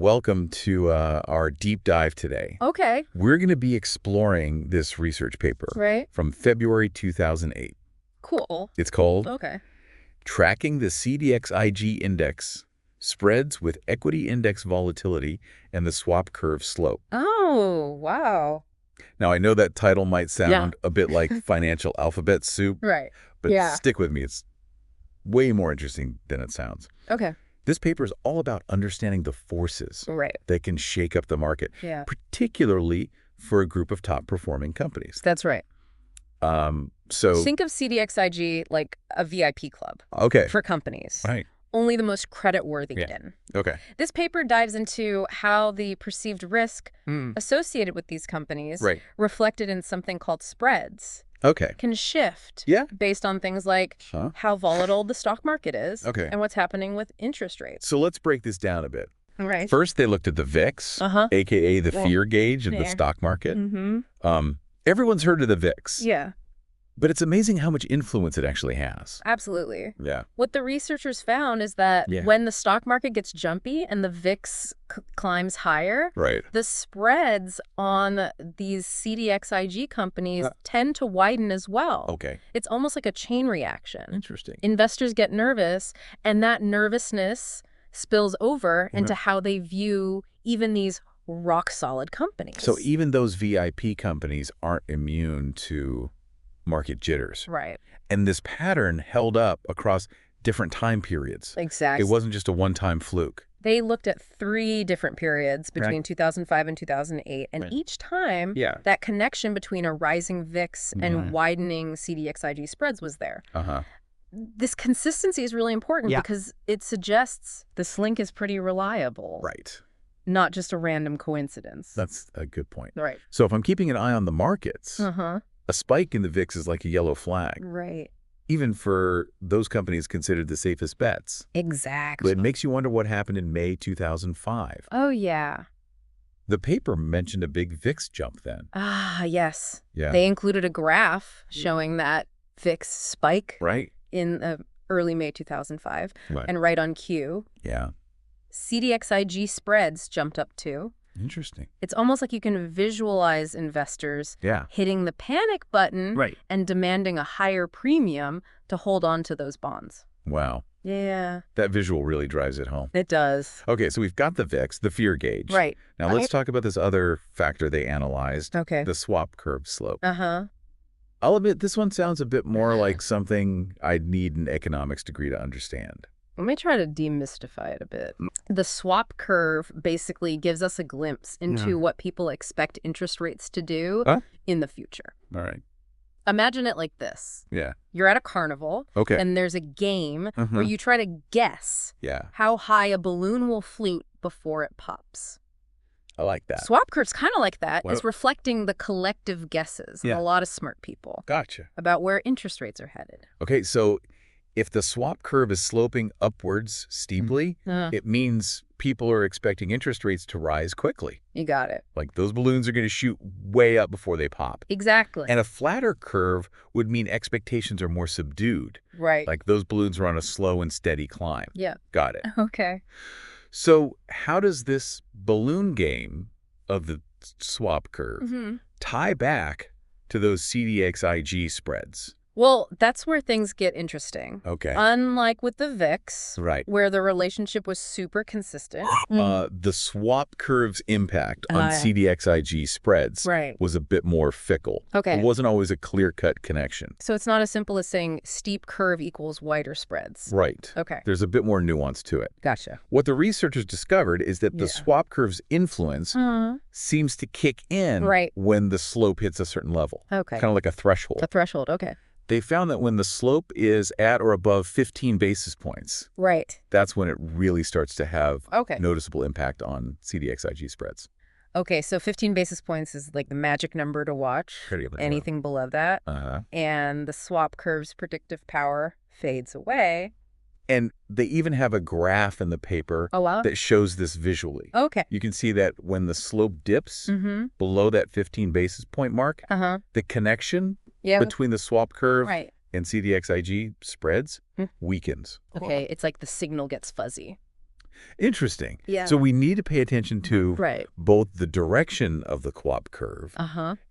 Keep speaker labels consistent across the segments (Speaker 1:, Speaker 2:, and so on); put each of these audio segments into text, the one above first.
Speaker 1: Welcome to our deep dive today.
Speaker 2: Okay.
Speaker 1: We're going to be exploring this research paper
Speaker 2: Right.
Speaker 1: from February 2008.
Speaker 2: Cool.
Speaker 1: It's called
Speaker 2: Okay.
Speaker 1: Tracking the CDXIG Index, Spreads with Equity Index Volatility and the Swap Curve Slope.
Speaker 2: Oh, wow.
Speaker 1: Now, I know that title might sound a bit like financial alphabet soup,
Speaker 2: Right.
Speaker 1: but
Speaker 2: Yeah.
Speaker 1: stick with me. It's way more interesting than it sounds.
Speaker 2: Okay.
Speaker 1: This paper is all about understanding the forces
Speaker 2: Right.
Speaker 1: that can shake up the market,
Speaker 2: Yeah.
Speaker 1: particularly for a group of top-performing companies.
Speaker 2: That's right.
Speaker 1: So,
Speaker 2: Think of CDXIG like a VIP club
Speaker 1: okay,
Speaker 2: for companies.
Speaker 1: right,
Speaker 2: Only the most credit-worthy get in.
Speaker 1: okay,
Speaker 2: This paper dives into how the perceived risk associated with these companies,
Speaker 1: right,
Speaker 2: reflected in something called spreads,
Speaker 1: okay,
Speaker 2: can shift
Speaker 1: yeah,
Speaker 2: based on things like how volatile the stock market is
Speaker 1: okay.
Speaker 2: and what's happening with interest rates.
Speaker 1: So let's break this down a bit.
Speaker 2: Right.
Speaker 1: First, they looked at the VIX,
Speaker 2: Uh-huh.
Speaker 1: aka the fear gauge of the
Speaker 2: Yeah.
Speaker 1: stock market.
Speaker 2: Mm-hmm.
Speaker 1: Everyone's heard of the VIX,
Speaker 2: Yeah,
Speaker 1: but it's amazing how much influence it actually has.
Speaker 2: absolutely.
Speaker 1: Yeah,
Speaker 2: What the researchers found is that
Speaker 1: Yeah.
Speaker 2: when the stock market gets jumpy and the VIX climbs higher,
Speaker 1: right,
Speaker 2: the spreads on these CDXIG companies tend to widen as well.
Speaker 1: okay,
Speaker 2: It's almost like a chain reaction.
Speaker 1: interesting.
Speaker 2: Investors get nervous, and that nervousness spills over into how they view even these rock-solid companies.
Speaker 1: So even those VIP companies aren't immune to market jitters.
Speaker 2: Right.
Speaker 1: And this pattern held up across different time periods.
Speaker 2: Exactly.
Speaker 1: It wasn't just a one-time fluke.
Speaker 2: They looked at 3 different periods between 2005 and 2008, and each time, that connection between a rising VIX and widening CDXIG spreads was there. This consistency is really important because it suggests this link is pretty reliable.
Speaker 1: Right.
Speaker 2: Not just a random coincidence.
Speaker 1: That's a good point.
Speaker 2: Right.
Speaker 1: So if I'm keeping an eye on the markets,
Speaker 2: Uh-huh.
Speaker 1: a spike in the VIX is like a yellow flag,
Speaker 2: Right.
Speaker 1: even for those companies considered the safest bets.
Speaker 2: Exactly.
Speaker 1: But it makes you wonder what happened in May 2005.
Speaker 2: Oh, yeah.
Speaker 1: The paper mentioned a big VIX jump then.
Speaker 2: Ah, yes.
Speaker 1: Yeah.
Speaker 2: They included a graph showing that VIX spike
Speaker 1: Right?
Speaker 2: in early May 2005.
Speaker 1: Right.
Speaker 2: And right on cue,
Speaker 1: Yeah.
Speaker 2: CDXIG spreads jumped up too.
Speaker 1: Interesting.
Speaker 2: It's almost like you can visualize investors
Speaker 1: Yeah.
Speaker 2: hitting the panic button
Speaker 1: Right.
Speaker 2: and demanding a higher premium to hold on to those bonds.
Speaker 1: Wow.
Speaker 2: Yeah,
Speaker 1: That visual really drives it home.
Speaker 2: it does.
Speaker 1: Okay, so we've got the VIX, the fear gauge.
Speaker 2: Right.
Speaker 1: Now let's talk about this other factor they analyzed,
Speaker 2: Okay.
Speaker 1: the swap curve slope.
Speaker 2: Uh-huh.
Speaker 1: I'll admit this one sounds a bit more like something I'd need an economics degree to understand.
Speaker 2: Let me try to demystify it a bit. The swap curve basically gives us a glimpse into what people expect interest rates to do in the future.
Speaker 1: All right.
Speaker 2: Imagine it like this.
Speaker 1: Yeah.
Speaker 2: You're at a carnival,
Speaker 1: Okay.
Speaker 2: and there's a game where you try to guess
Speaker 1: Yeah.
Speaker 2: how high a balloon will float before it pops.
Speaker 1: I like that.
Speaker 2: Swap curve's kind of like that.
Speaker 1: Well-
Speaker 2: It's reflecting the collective guesses of a lot of smart people
Speaker 1: Gotcha.
Speaker 2: about where interest rates are headed.
Speaker 1: Okay, so if the swap curve is sloping upwards steeply, it means people are expecting interest rates to rise quickly.
Speaker 2: You got it.
Speaker 1: Like those balloons are going to shoot way up before they pop.
Speaker 2: Exactly.
Speaker 1: And a flatter curve would mean expectations are more subdued.
Speaker 2: Right.
Speaker 1: Like those balloons are on a slow and steady climb.
Speaker 2: Yeah.
Speaker 1: Got it.
Speaker 2: Okay.
Speaker 1: So how does this balloon game of the swap curve tie back to those CDXIG spreads?
Speaker 2: Well, that's where things get interesting.
Speaker 1: Okay.
Speaker 2: Unlike with the VIX,
Speaker 1: Right.
Speaker 2: where the relationship was super consistent.
Speaker 1: The swap curve's impact on CDXIG spreads
Speaker 2: Right.
Speaker 1: was a bit more fickle.
Speaker 2: Okay.
Speaker 1: It wasn't always a clear-cut connection.
Speaker 2: So it's not as simple as saying steep curve equals wider spreads.
Speaker 1: Right.
Speaker 2: Okay.
Speaker 1: There's a bit more nuance to it.
Speaker 2: Gotcha.
Speaker 1: What the researchers discovered is that the swap curve's influence seems to kick in when the slope hits a certain level.
Speaker 2: Okay.
Speaker 1: Kind of like a threshold.
Speaker 2: A threshold. Okay.
Speaker 1: They found that when the slope is at or above 15 basis points,
Speaker 2: Right.
Speaker 1: that's when it really starts to have
Speaker 2: Okay.
Speaker 1: noticeable impact on CDXIG spreads.
Speaker 2: Okay, so 15 basis points is like the magic number to watch. Anything below that. And the swap curve's predictive power fades away.
Speaker 1: And they even have a graph in the paper that shows this visually.
Speaker 2: Okay.
Speaker 1: You can see that when the slope dips below that 15 basis point mark, the connection between the swap curve and CDXIG spreads weakens.
Speaker 2: Okay, it's like the signal gets fuzzy.
Speaker 1: Interesting.
Speaker 2: Yeah.
Speaker 1: So we need to pay attention to both the direction of the co-op curve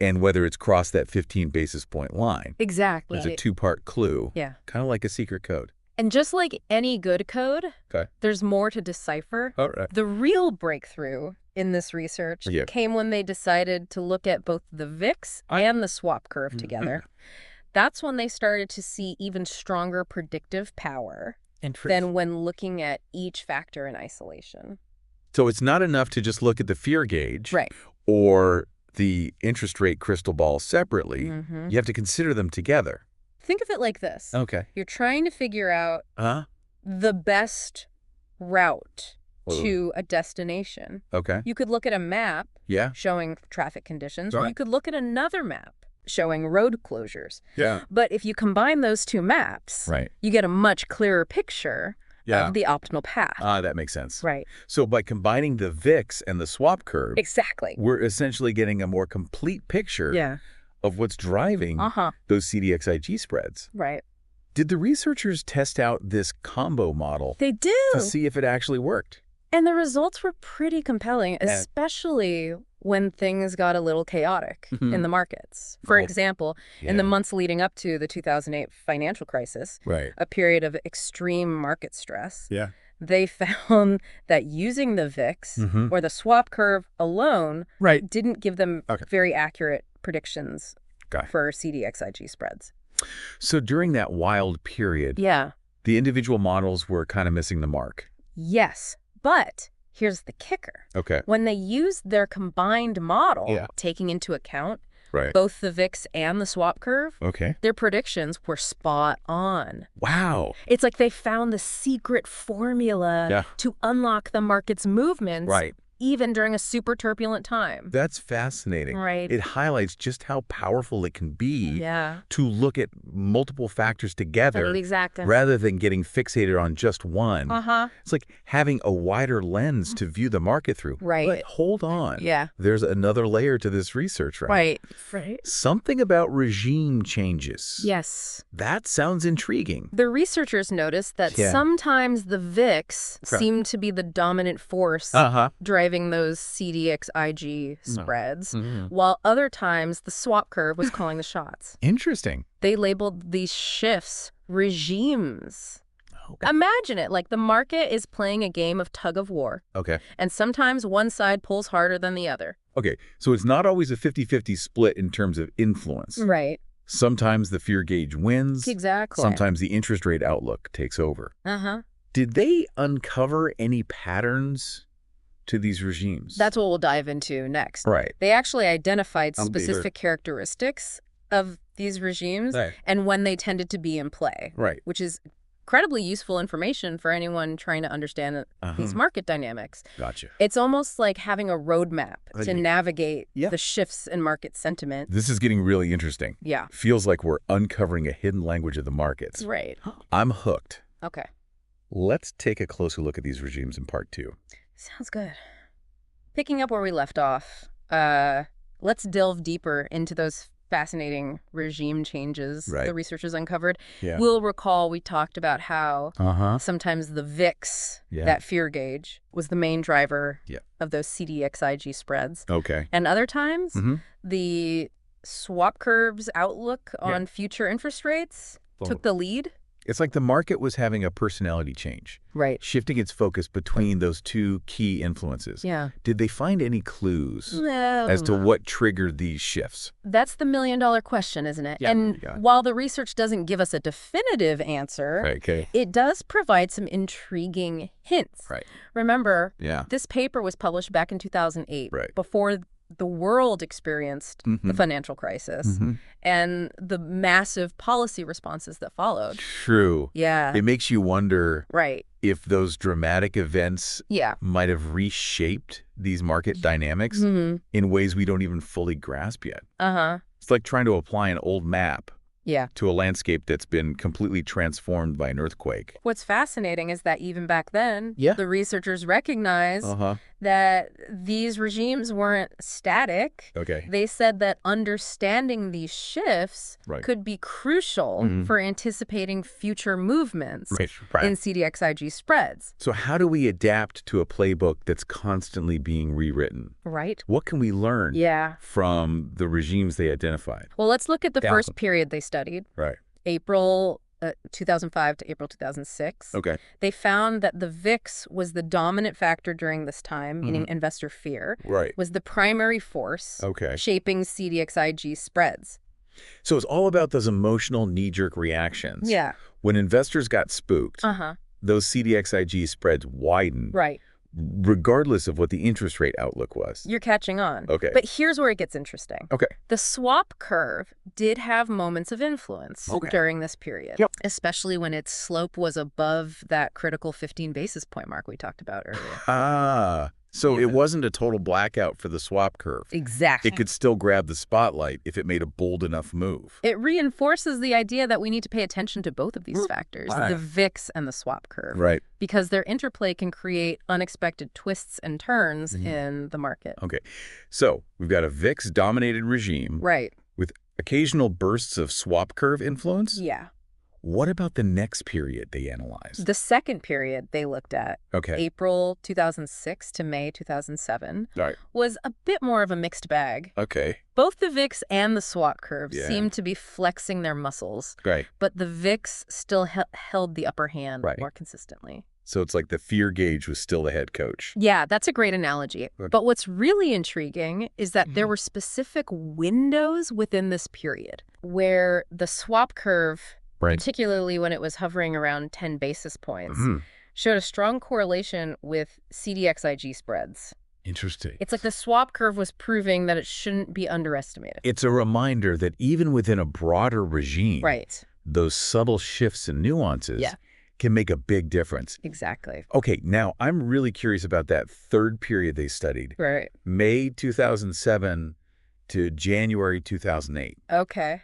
Speaker 1: and whether it's crossed that 15 basis point line.
Speaker 2: Exactly.
Speaker 1: It's a two-part clue.
Speaker 2: Yeah.
Speaker 1: Kind of like a secret code.
Speaker 2: And just like any good code, there's more to decipher.
Speaker 1: All right.
Speaker 2: The real breakthrough in this research came when they decided to look at both the VIX and the swap curve together. That's when they started to see even stronger predictive power than when looking at each factor in isolation.
Speaker 1: So it's not enough to just look at the fear gauge or the interest rate crystal ball separately. You have to consider them together.
Speaker 2: Think of it like this.
Speaker 1: Okay.
Speaker 2: You're trying to figure out the best route to a destination.
Speaker 1: Okay.
Speaker 2: You could look at a map showing traffic conditions, or you could look at another map showing road closures.
Speaker 1: Yeah.
Speaker 2: But if you combine those two maps, you get a much clearer picture of the optimal path.
Speaker 1: That makes sense.
Speaker 2: Right.
Speaker 1: So by combining the VIX and the swap curve, we're essentially getting a more complete picture of what's driving those CDXIG spreads.
Speaker 2: Right.
Speaker 1: Did the researchers test out this combo model?
Speaker 2: They did.
Speaker 1: To see if it actually worked?
Speaker 2: And the results were pretty compelling, especially when things got a little chaotic in the markets. For example, in the months leading up to the 2008 financial crisis, a period of extreme market stress, they found that using the VIX or the swap curve alone didn't give them very accurate predictions for CDXIG spreads.
Speaker 1: So during that wild period, the individual models were kind of missing the mark.
Speaker 2: Yes, but here's the kicker. When they used their combined model, taking into account both the VIX and the swap curve, their predictions were spot on.
Speaker 1: Wow.
Speaker 2: It's like they found the secret formula to unlock the market's movements even during a super turbulent time.
Speaker 1: That's fascinating.
Speaker 2: Right.
Speaker 1: It highlights just how powerful it can be to look at multiple factors together rather than getting fixated on just one. It's like having a wider lens to view the market through. But hold on. There's another layer to this research,
Speaker 2: Right.
Speaker 1: Something about regime changes.
Speaker 2: Yes.
Speaker 1: That sounds intriguing.
Speaker 2: The researchers noticed that sometimes the VIX seemed to be the dominant force driving those CDXIG spreads, while other times the swap curve was calling the shots.
Speaker 1: Interesting.
Speaker 2: They labeled these shifts regimes. Imagine it, like the market is playing a game of tug of war. And sometimes one side pulls harder than the other.
Speaker 1: So it's not always a 50-50 split in terms of influence.
Speaker 2: Right.
Speaker 1: Sometimes the fear gauge wins.
Speaker 2: Exactly.
Speaker 1: Sometimes the interest rate outlook takes over. Did they uncover any patterns to these regimes?
Speaker 2: That's what we'll dive into next. They actually identified specific characteristics of these regimes and when they tended to be in play, which is incredibly useful information for anyone trying to understand these market dynamics. It's almost like having a roadmap to navigate the shifts in market sentiment.
Speaker 1: This is getting really interesting. Feels like we're uncovering a hidden language of the markets. I'm hooked. Let's take a closer look at these regimes in part 2.
Speaker 2: Sounds good. Picking up where we left off, let's delve deeper into those fascinating regime changes the researchers uncovered. We'll recall we talked about how sometimes the VIX, that fear gauge, was the main driver of those CDXIG spreads. And other times, the swap curve's outlook on future interest rates took the lead.
Speaker 1: It's like the market was having a personality change. Shifting its focus between those two key influences. Did they find any clues as to what triggered these shifts?
Speaker 2: That's the million-dollar question, isn't it? And while the research doesn't give us a definitive answer, it does provide some intriguing hints. Remember, this paper was published back in 2008, before the world experienced the financial crisis and the massive policy responses that followed.
Speaker 1: True. It makes you wonder if those dramatic events might have reshaped these market dynamics in ways we don't even fully grasp yet. It's like trying to apply an old map to a landscape that's been completely transformed by an earthquake.
Speaker 2: What's fascinating is that even back then, the researchers recognized that these regimes weren't static.
Speaker 1: Okay.
Speaker 2: They said that understanding these shifts could be crucial for anticipating future movements in CDXIG spreads.
Speaker 1: So how do we adapt to a playbook that's constantly being rewritten?
Speaker 2: Right.
Speaker 1: What can we learn from the regimes they identified?
Speaker 2: Well, let's look at the first period they studied.
Speaker 1: Right.
Speaker 2: April 2005 to April 2006.
Speaker 1: Okay.
Speaker 2: They found that the VIX was the dominant factor during this time, meaning investor fear, was the primary force shaping CDXIG spreads.
Speaker 1: So it's all about those emotional knee-jerk reactions.
Speaker 2: Yeah.
Speaker 1: When investors got spooked, those CDXIG spreads widened.
Speaker 2: Right.
Speaker 1: Regardless of what the interest rate outlook was.
Speaker 2: You're catching on.
Speaker 1: Okay.
Speaker 2: But here's where it gets interesting.
Speaker 1: Okay.
Speaker 2: The swap curve did have moments of influence during this period, especially when its slope was above that critical 15 basis point mark we talked about earlier.
Speaker 1: So it wasn't a total blackout for the swap curve.
Speaker 2: Exactly.
Speaker 1: It could still grab the spotlight if it made a bold enough move.
Speaker 2: It reinforces the idea that we need to pay attention to both of these factors, the VIX and the swap curve.
Speaker 1: Right.
Speaker 2: Because their interplay can create unexpected twists and turns in the market.
Speaker 1: Okay. So we've got a VIX-dominated regime.
Speaker 2: Right.
Speaker 1: With occasional bursts of swap curve influence?
Speaker 2: Yeah.
Speaker 1: What about the next period they analyzed?
Speaker 2: The second period they looked at, April 2006 to May 2007, was a bit more of a mixed bag.
Speaker 1: Okay.
Speaker 2: Both the VIX and the swap curve seemed to be flexing their muscles, but the VIX still held the upper hand more consistently.
Speaker 1: So it's like the fear gauge was still the head coach.
Speaker 2: Yeah, that's a great analogy. But what's really intriguing is that there were specific windows within this period where the swap curve, particularly when it was hovering around 10 basis points, showed a strong correlation with CDXIG spreads.
Speaker 1: Interesting.
Speaker 2: It's like the swap curve was proving that it shouldn't be underestimated.
Speaker 1: It's a reminder that even within a broader regime, those subtle shifts and nuances can make a big difference.
Speaker 2: Exactly.
Speaker 1: Okay, now I'm really curious about that third period they studied. May 2007 to January 2008.
Speaker 2: Okay.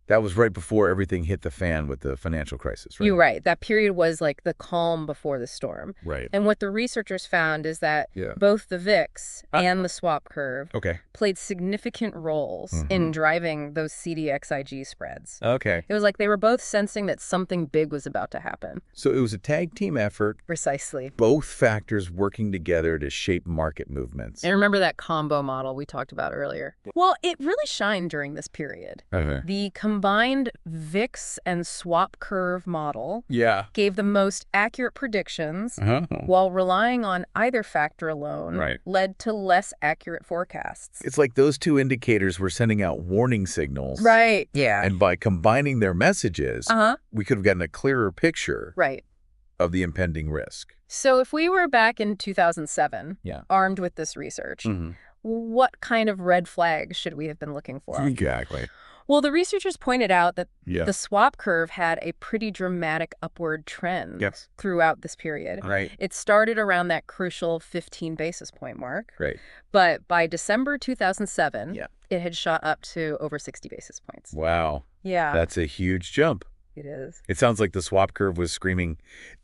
Speaker 1: That was right before everything hit the fan with the financial crisis, right?
Speaker 2: You're right. That period was like the calm before the storm.
Speaker 1: Right.
Speaker 2: And what the researchers found is that both the VIX and the swap curve played significant roles in driving those CDXIG spreads.
Speaker 1: Okay.
Speaker 2: It was like they were both sensing that something big was about to happen.
Speaker 1: So it was a tag team effort.
Speaker 2: Precisely.
Speaker 1: Both factors working together to shape market movements.
Speaker 2: And remember that combo model we talked about earlier? Well, it really shined during this period. The combined VIX and swap curve model gave the most accurate predictions while relying on either factor alone led to less accurate forecasts.
Speaker 1: It's like those two indicators were sending out warning signals.
Speaker 2: Right. Yeah.
Speaker 1: And by combining their messages, we could have gotten a clearer picture of the impending risk.
Speaker 2: So if we were back in 2007, armed with this research, what kind of red flags should we have been looking for?
Speaker 1: Exactly.
Speaker 2: Well, the researchers pointed out that the swap curve had a pretty dramatic upward trend throughout this period. It started around that crucial 15 basis point mark. But by December 2007, it had shot up to over 60 basis points.
Speaker 1: Wow.
Speaker 2: Yeah.
Speaker 1: That's a huge jump.
Speaker 2: It is.
Speaker 1: It sounds like the swap curve was screaming,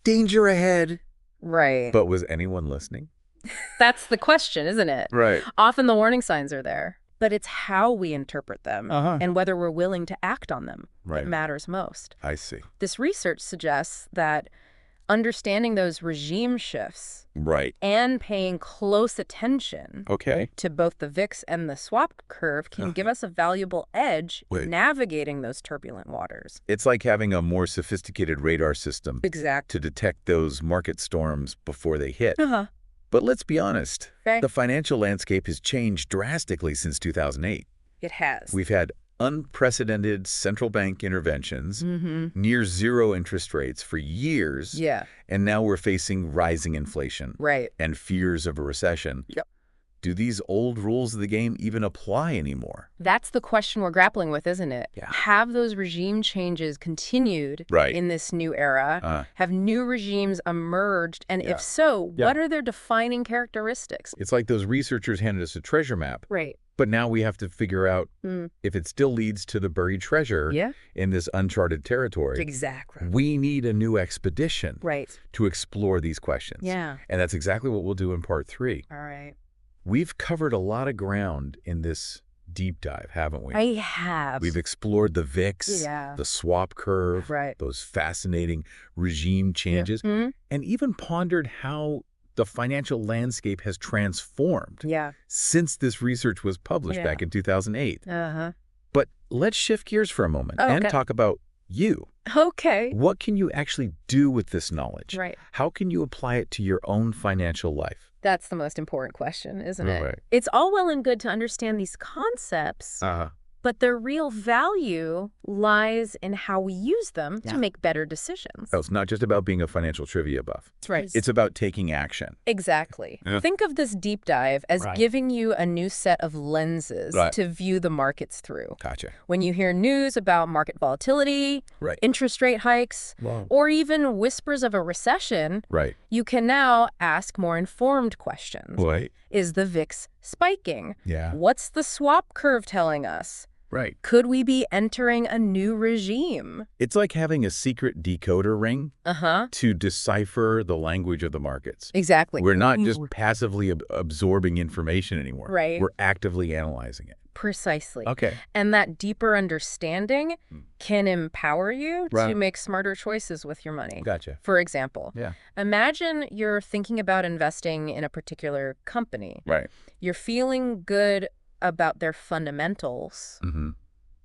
Speaker 1: danger ahead.
Speaker 2: Right.
Speaker 1: But was anyone listening?
Speaker 2: That's the question, isn't it?
Speaker 1: Right.
Speaker 2: Often the warning signs are there. But it's how we interpret them and whether we're willing to act on them that matters most.
Speaker 1: I see.
Speaker 2: This research suggests that understanding those regime shifts and paying close attention to both the VIX and the swap curve can give us a valuable edge navigating those turbulent waters.
Speaker 1: It's like having a more sophisticated radar system to detect those market storms before they hit. But let's be honest, the financial landscape has changed drastically since 2008.
Speaker 2: It has.
Speaker 1: We've had unprecedented central bank interventions, near zero interest rates for years, and now we're facing rising inflation and fears of a recession. Do these old rules of the game even apply anymore?
Speaker 2: That's the question we're grappling with, isn't it? Have those regime changes continued in this new era? Have new regimes emerged? And if so, what are their defining characteristics?
Speaker 1: It's like those researchers handed us a treasure map. But now we have to figure out if it still leads to the buried treasure in this uncharted territory.
Speaker 2: Exactly.
Speaker 1: We need a new expedition to explore these questions.
Speaker 2: Yeah.
Speaker 1: And that's exactly what we'll do in part 3.
Speaker 2: All right.
Speaker 1: We've covered a lot of ground in this deep dive, haven't we?
Speaker 2: I have.
Speaker 1: We've explored the VIX, the swap curve, those fascinating regime changes, and even pondered how the financial landscape has transformed since this research was published back in 2008. But let's shift gears for a moment and talk about you.
Speaker 2: Okay.
Speaker 1: What can you actually do with this knowledge?
Speaker 2: Right.
Speaker 1: How can you apply it to your own financial life?
Speaker 2: That's the most important question, isn't it? Right. It's all well and good to understand these concepts, but their real value lies in how we use them to make better decisions.
Speaker 1: Oh, it's not just about being a financial trivia buff.
Speaker 2: That's right.
Speaker 1: It's about taking action.
Speaker 2: Exactly. Think of this deep dive as giving you a new set of lenses to view the markets through.
Speaker 1: Gotcha.
Speaker 2: When you hear news about market volatility, interest rate hikes, or even whispers of a recession, you can now ask more informed questions. Is the VIX spiking? What's the swap curve telling us? Could we be entering a new regime?
Speaker 1: It's like having a secret decoder ring to decipher the language of the markets.
Speaker 2: Exactly.
Speaker 1: We're not just passively absorbing information anymore. We're actively analyzing it.
Speaker 2: Precisely.
Speaker 1: Okay.
Speaker 2: And that deeper understanding can empower you to make smarter choices with your money.
Speaker 1: Gotcha.
Speaker 2: For example, imagine you're thinking about investing in a particular company. You're feeling good about their fundamentals,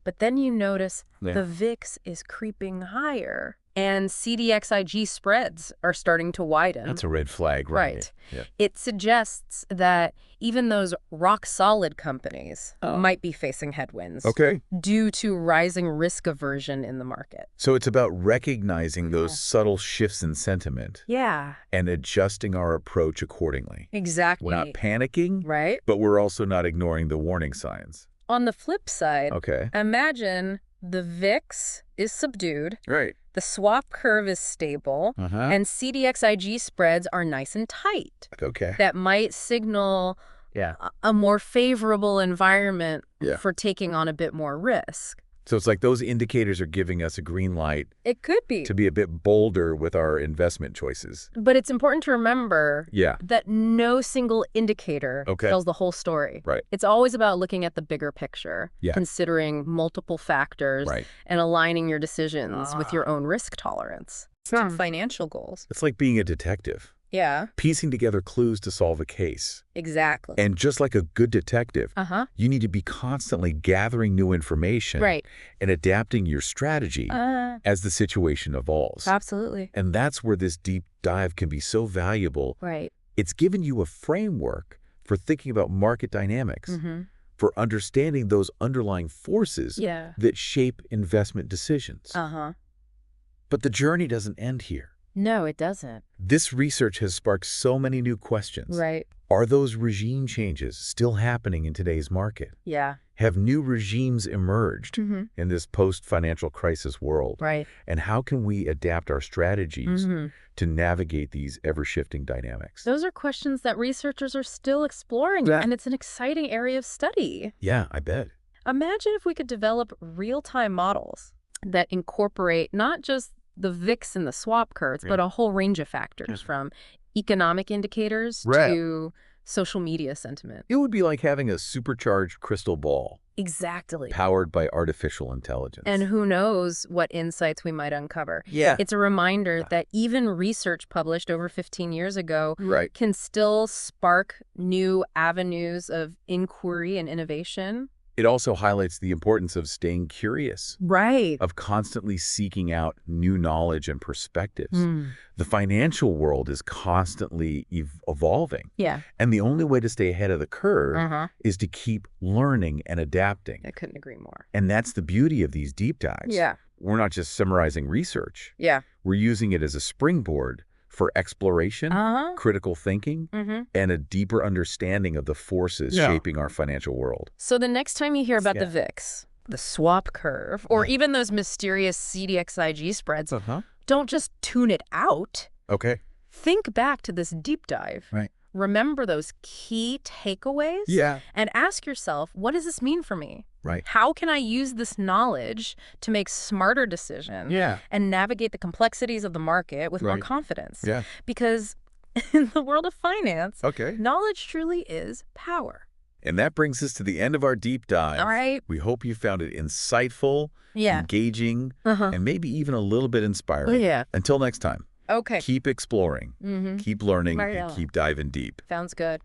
Speaker 2: but then you notice the VIX is creeping higher and CDXIG spreads are starting to widen.
Speaker 1: That's a red flag, right?
Speaker 2: It suggests that even those rock-solid companies might be facing headwinds due to rising risk aversion in the market.
Speaker 1: So it's about recognizing those subtle shifts in sentiment and adjusting our approach accordingly.
Speaker 2: Exactly.
Speaker 1: We're not panicking, but we're also not ignoring the warning signs.
Speaker 2: On the flip side, imagine the VIX is subdued, the swap curve is stable, and CDXIG spreads are nice and tight. That might signal a more favorable environment for taking on a bit more risk.
Speaker 1: So it's like those indicators are giving us a green light.
Speaker 2: It could be.
Speaker 1: To be a bit bolder with our investment choices.
Speaker 2: But it's important to remember that no single indicator tells the whole story. It's always about looking at the bigger picture, considering multiple factors, and aligning your decisions with your own risk tolerance to financial goals.
Speaker 1: It's like being a detective. Piecing together clues to solve a case.
Speaker 2: Exactly.
Speaker 1: And just like a good detective, you need to be constantly gathering new information and adapting your strategy as the situation evolves.
Speaker 2: Absolutely.
Speaker 1: And that's where this deep dive can be so valuable. It's given you a framework for thinking about market dynamics, for understanding those underlying forces that shape investment decisions. But the journey doesn't end here.
Speaker 2: No, it doesn't.
Speaker 1: This research has sparked so many new questions. Are those regime changes still happening in today's market? Have new regimes emerged in this post-financial crisis world? And how can we adapt our strategies to navigate these ever-shifting dynamics?
Speaker 2: Those are questions that researchers are still exploring, and it's an exciting area of study.
Speaker 1: Yeah, I bet.
Speaker 2: Imagine if we could develop real-time models that incorporate not just the VIX and the swap curves, but a whole range of factors from economic indicators to social media sentiment.
Speaker 1: It would be like having a supercharged crystal ball.
Speaker 2: Exactly.
Speaker 1: Powered by artificial intelligence.
Speaker 2: And who knows what insights we might uncover. It's a reminder that even research published over 15 years ago can still spark new avenues of inquiry and innovation.
Speaker 1: It also highlights the importance of staying curious. Of constantly seeking out new knowledge and perspectives. The financial world is constantly evolving. And the only way to stay ahead of the curve is to keep learning and adapting.
Speaker 2: I couldn't agree more.
Speaker 1: And that's the beauty of these deep dives. We're not just summarizing research. We're using it as a springboard for exploration, critical thinking, and a deeper understanding of the forces shaping our financial world.
Speaker 2: So the next time you hear about the VIX, the swap curve, or even those mysterious CDXIG spreads, don't just tune it out. think back to this deep dive.
Speaker 1: Right.
Speaker 2: Remember those key takeaways.
Speaker 1: Yeah.
Speaker 2: And ask yourself, what does this mean for me?
Speaker 1: Right.
Speaker 2: How can I use this knowledge to make smarter decisions and navigate the complexities of the market with more confidence?
Speaker 1: Yeah.
Speaker 2: Because in the world of finance,
Speaker 1: okay,
Speaker 2: knowledge truly is power.
Speaker 1: And that brings us to the end of our deep dive.
Speaker 2: All right.
Speaker 1: We hope you found it insightful, engaging, and maybe even a little bit inspiring. Until next time.
Speaker 2: Okay.
Speaker 1: Keep exploring, keep learning, and keep diving deep.
Speaker 2: Sounds good.